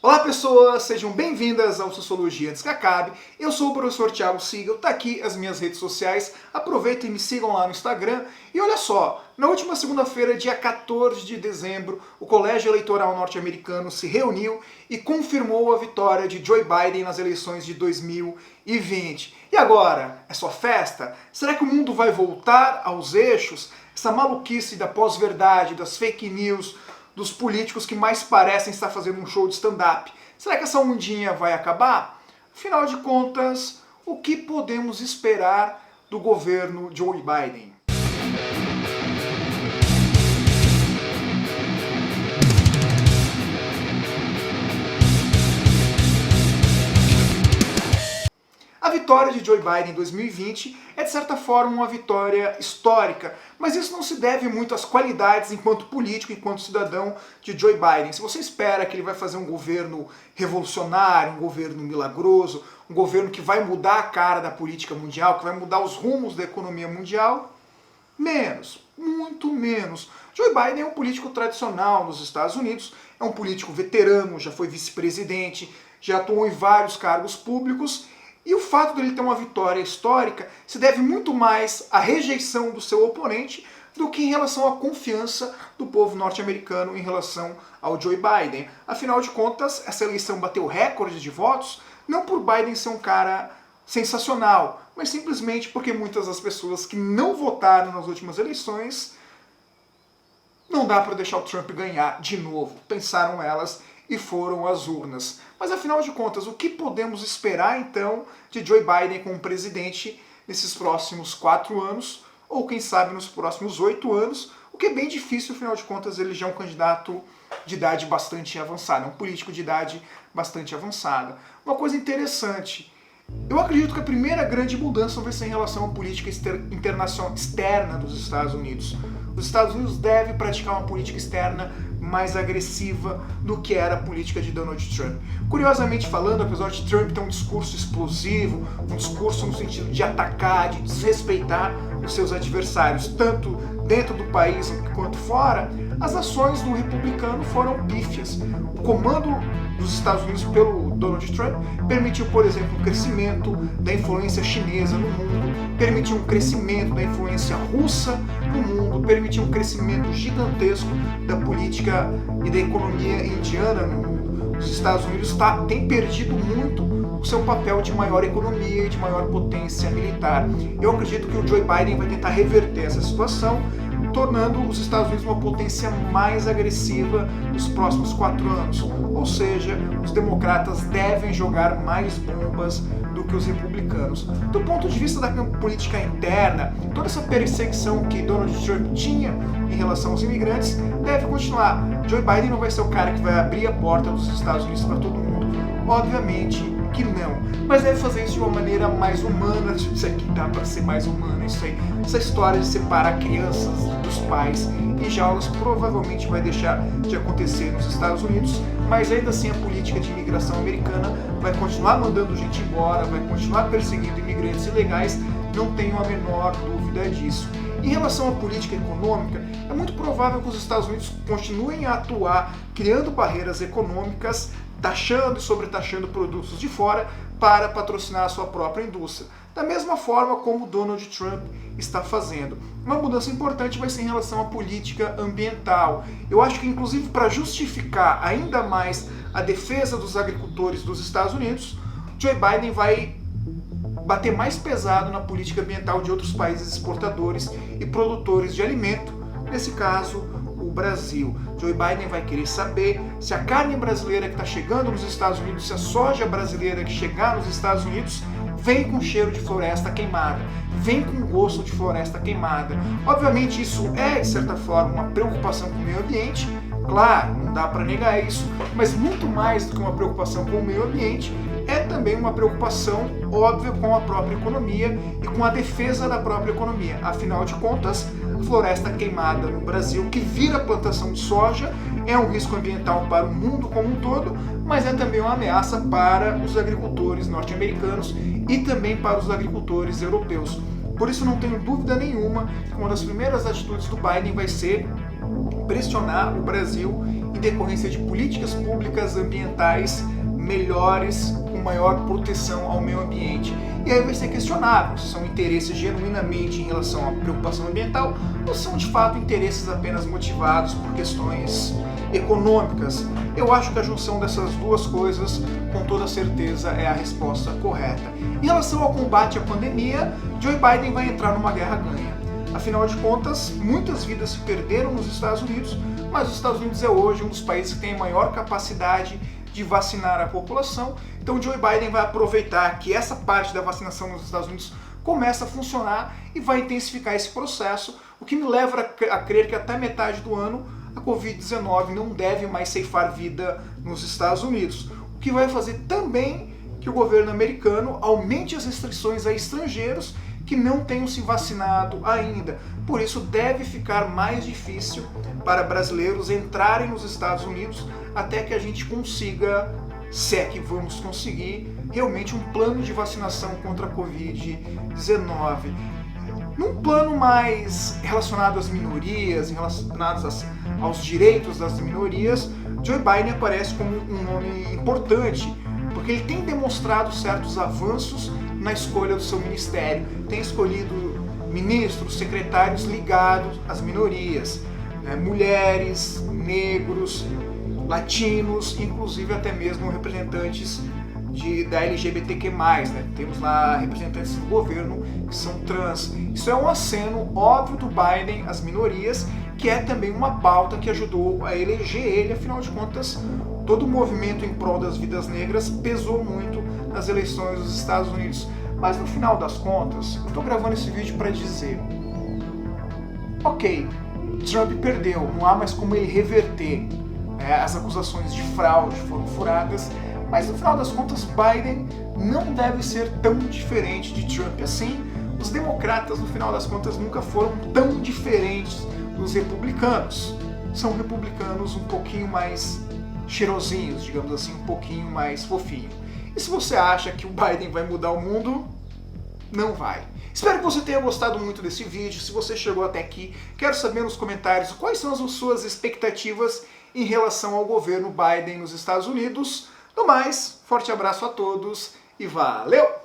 Olá pessoas, sejam bem-vindas ao Sociologia Antes que Acabe. Eu sou o professor Thiago Siegel, tá aqui as minhas redes sociais, aproveitem e me sigam lá no Instagram. E olha só, na última segunda-feira, dia 14 de dezembro, o Colégio Eleitoral norte-americano se reuniu e confirmou a vitória de Joe Biden nas eleições de 2020. E agora? É só festa? Será que o mundo vai voltar aos eixos? Essa maluquice da pós-verdade, das fake news, dos políticos que mais parecem estar fazendo um show de stand-up. Será que essa ondinha vai acabar? Afinal de contas, o que podemos esperar do governo Joe Biden? A vitória de Joe Biden em 2020 é, de certa forma, uma vitória histórica, mas isso não se deve muito às qualidades enquanto político, enquanto cidadão de Joe Biden. Se você espera que ele vai fazer um governo revolucionário, um governo milagroso, um governo que vai mudar a cara da política mundial, que vai mudar os rumos da economia mundial, menos, muito menos. Joe Biden é um político tradicional nos Estados Unidos, é um político veterano, já foi vice-presidente, já atuou em vários cargos públicos. E o fato dele ter uma vitória histórica se deve muito mais à rejeição do seu oponente do que em relação à confiança do povo norte-americano em relação ao Joe Biden. Afinal de contas, essa eleição bateu recordes de votos, não por Biden ser um cara sensacional, mas simplesmente porque muitas das pessoas que não votaram nas últimas eleições não dá para deixar o Trump ganhar de novo, pensaram elas e foram às urnas. Mas afinal de contas, o que podemos esperar então de Joe Biden como presidente nesses próximos 4 anos, ou quem sabe nos próximos 8 anos, o que é bem difícil, afinal de contas ele já é um candidato de idade bastante avançada, um político de idade bastante avançada. Uma coisa interessante, eu acredito que a primeira grande mudança vai ser em relação à política externa dos Estados Unidos. Os Estados Unidos devem praticar uma política externa mais agressiva do que era a política de Donald Trump. Curiosamente falando, apesar de Trump ter um discurso explosivo, um discurso no sentido de atacar, de desrespeitar os seus adversários, tanto dentro do país quanto fora, as ações do republicano foram pífias. O comando dos Estados Unidos pelo Donald Trump permitiu, por exemplo, um crescimento da influência chinesa no mundo, permitiu um crescimento da influência russa no mundo, permitiu um crescimento gigantesco da política e da economia indiana no mundo. Os Estados Unidos tem perdido muito o seu papel de maior economia e de maior potência militar. Eu acredito que o Joe Biden vai tentar reverter essa situação, tornando os Estados Unidos uma potência mais agressiva nos próximos 4 anos. Ou seja, os democratas devem jogar mais bombas do que os republicanos. Do ponto de vista da política interna, toda essa perseguição que Donald Trump tinha em relação aos imigrantes deve continuar. Joe Biden não vai ser o cara que vai abrir a porta dos Estados Unidos para todo mundo. Obviamente que não, mas deve fazer isso de uma maneira mais humana. Isso aqui dá para ser mais humano, isso aí. Essa história de separar crianças dos pais em jaulas provavelmente vai deixar de acontecer nos Estados Unidos, mas ainda assim a política de imigração americana vai continuar mandando gente embora, vai continuar perseguindo imigrantes ilegais, não tenho a menor dúvida disso. Em relação à política econômica, é muito provável que os Estados Unidos continuem a atuar criando barreiras econômicas, taxando e sobretaxando produtos de fora para patrocinar a sua própria indústria. Da mesma forma como Donald Trump está fazendo. Uma mudança importante vai ser em relação à política ambiental. Eu acho que, inclusive, para justificar ainda mais a defesa dos agricultores dos Estados Unidos, Joe Biden vai bater mais pesado na política ambiental de outros países exportadores e produtores de alimento, nesse caso, o Brasil. Joe Biden vai querer saber se a carne brasileira que está chegando nos Estados Unidos, se a soja brasileira que chegar nos Estados Unidos, vem com cheiro de floresta queimada, vem com gosto de floresta queimada. Obviamente isso é, de certa forma, uma preocupação com o meio ambiente, claro, não dá para negar isso, mas muito mais do que uma preocupação com o meio ambiente, é também uma preocupação óbvia com a própria economia e com a defesa da própria economia. Afinal de contas, a floresta queimada no Brasil, que vira plantação de soja, é um risco ambiental para o mundo como um todo, mas é também uma ameaça para os agricultores norte-americanos e também para os agricultores europeus. Por isso não tenho dúvida nenhuma que uma das primeiras atitudes do Biden vai ser pressionar o Brasil em decorrência de políticas públicas ambientais melhores, com maior proteção ao meio ambiente. E aí vai ser questionável se são interesses genuinamente em relação à preocupação ambiental ou são de fato interesses apenas motivados por questões econômicas. Eu acho que a junção dessas duas coisas, com toda certeza, é a resposta correta. Em relação ao combate à pandemia, Joe Biden vai entrar numa guerra ganha. Afinal de contas, muitas vidas se perderam nos Estados Unidos, mas os Estados Unidos é hoje um dos países que tem a maior capacidade de vacinar a população. Então Joe Biden vai aproveitar que essa parte da vacinação nos Estados Unidos começa a funcionar e vai intensificar esse processo, o que me leva a crer que até metade do ano a Covid-19 não deve mais ceifar vida nos Estados Unidos, o que vai fazer também que o governo americano aumente as restrições a estrangeiros que não tenham se vacinado ainda. Por isso deve ficar mais difícil para brasileiros entrarem nos Estados Unidos até que a gente consiga, se é que vamos conseguir, realmente um plano de vacinação contra a Covid-19. Num plano mais relacionado às minorias, relacionados aos direitos das minorias, Joe Biden aparece como um nome importante, porque ele tem demonstrado certos avanços na escolha do seu ministério. Tem escolhido ministros, secretários ligados às minorias, né? Mulheres, negros, latinos, inclusive até mesmo representantes da LGBTQ+, né? Temos lá representantes do governo que são trans. Isso é um aceno óbvio do Biden às minorias, que é também uma pauta que ajudou a eleger ele. Afinal de contas, todo o movimento em prol das vidas negras pesou muito nas eleições dos Estados Unidos. Mas no final das contas, eu estou gravando esse vídeo para dizer: ok, Trump perdeu, não há mais como ele reverter. As acusações de fraude foram furadas, mas no final das contas Biden não deve ser tão diferente de Trump assim. Os democratas, no final das contas, nunca foram tão diferentes dos republicanos. São republicanos um pouquinho mais cheirosinhos, digamos assim, um pouquinho mais fofinho. E se você acha que o Biden vai mudar o mundo, não vai. Espero que você tenha gostado muito desse vídeo. Se você chegou até aqui, quero saber nos comentários quais são as suas expectativas em relação ao governo Biden nos Estados Unidos. No mais, forte abraço a todos e valeu!